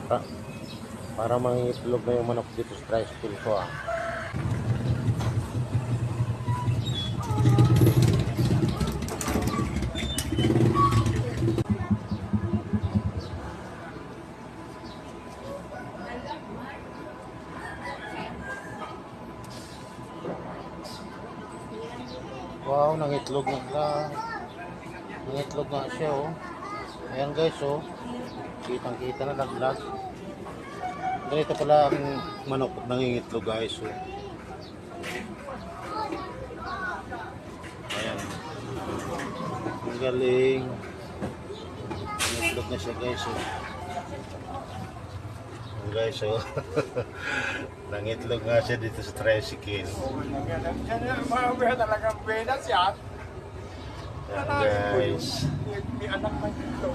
para, para mangitlog na yung manok dito sa tricycle ko ah. Wow, nangitlog na. Nangitlog na siya oh. Ayan guys oh. Kitang kita na laglag. Ganito pala ang manok pag nangingitlog guys oh. Ayan. Ang galing. Nangitlog na siya guys oh. Ayan guys oh. Nangitlog nga siya dito sa tricycle. Mga talagang benas yan. Guys. May anak na dito.